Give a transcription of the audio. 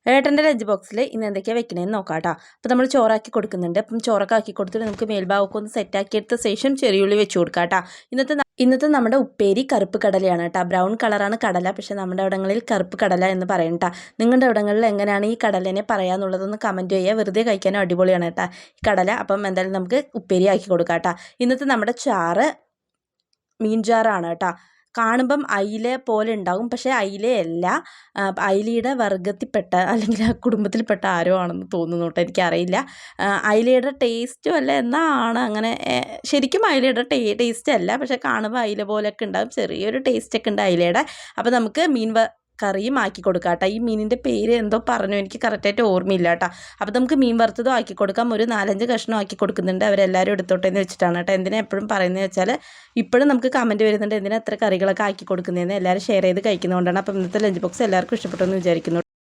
ഏട്ടൻ്റെ ലഞ്ച് ബോക്സിൽ ഇന്ന് എന്തൊക്കെയാണ് വെക്കണേന്ന് നോക്കാം കേട്ടോ. അപ്പോൾ നമ്മൾ ചോറാക്കി കൊടുക്കുന്നുണ്ട്. അപ്പം ചോറൊക്കെ ആക്കി കൊടുത്തിട്ട് നമുക്ക് മേൽഭാഗമൊക്കെ ഒന്ന് സെറ്റാക്കി എടുത്ത ശേഷം ചെറിയുള്ളി വെച്ച് കൊടുക്കാം കേട്ടോ. ഇന്നത്തെ നമ്മുടെ ഉപ്പേരി കറുപ്പ് കടലയാണ് കേട്ടോ. ബ്രൗൺ കളറാണ് കടല, പക്ഷേ നമ്മുടെ ഇടങ്ങളിൽ കറുപ്പ് കടല എന്ന് പറയും കേട്ടോ. നിങ്ങളുടെ ഇടങ്ങളിൽ എങ്ങനെയാണ് ഈ കടലിനെ പറയാന്നുള്ളതൊന്ന് കമൻറ്റ് ചെയ്യുക. വെറുതെ കഴിക്കാനും അടിപൊളിയാണ് കേട്ടോ ഈ കടല. അപ്പം എന്തായാലും നമുക്ക് ഉപ്പേരി ആക്കി കൊടുക്കാം കേട്ടോ. ഇന്നത്തെ നമ്മുടെ ചാറ് മീൻചാറാണ് കേട്ടോ. കാണുമ്പം അയില പോലെ ഉണ്ടാകും, പക്ഷേ അയിലയല്ല. അയിലയുടെ വർഗ്ഗത്തിൽപ്പെട്ട അല്ലെങ്കിൽ ആ കുടുംബത്തിൽപ്പെട്ട ആരോ ആണെന്ന് തോന്നുന്നു കേട്ടോ, എനിക്കറിയില്ല. അയിലയുടെ ടേസ്റ്റും അല്ല എന്നാണ് അങ്ങനെ. ശരിക്കും അയിലയുടെ ടേസ്റ്റ് അല്ല, പക്ഷേ കാണുമ്പോൾ അയില പോലെയൊക്കെ ഉണ്ടാകും, ചെറിയൊരു ടേസ്റ്റൊക്കെ ഉണ്ട് അയിലയുടെ. അപ്പോൾ നമുക്ക് കറിയും ആക്കി കൊടുക്കാം കേട്ടോ. ഈ മീനിൻ്റെ പേര് എന്തോ പറഞ്ഞു, എനിക്ക് കറക്റ്റായിട്ട് ഓർമ്മയില്ല കേട്ടോ. അപ്പോൾ നമുക്ക് മീൻ വറുത്തതും ആക്കി കൊടുക്കാം. ഒരു 4-5 കഷ്ണം ആക്കി കൊടുക്കുന്നുണ്ട്. അവരെല്ലാവരും എടുത്തോട്ടെ എന്ന് വെച്ചിട്ടാണ് കേട്ടോ. എന്തിനാ എപ്പോഴും പറയുന്നത് വെച്ചാൽ ഇപ്പോഴും നമുക്ക് കമൻറ്റ് വരുന്നുണ്ട് എന്തിനാ എത്ര കറികളൊക്കെ ആക്കി കൊടുക്കുന്നതെന്ന്. എല്ലാവരും ഷെയർ ചെയ്ത് കഴിക്കുന്നതുകൊണ്ടാണ്. അപ്പോൾ ഇന്നത്തെ ലഞ്ച് ബോക്സ് എല്ലാവർക്കും ഇഷ്ടപ്പെട്ടു എന്ന് വിചാരിക്കുന്നു.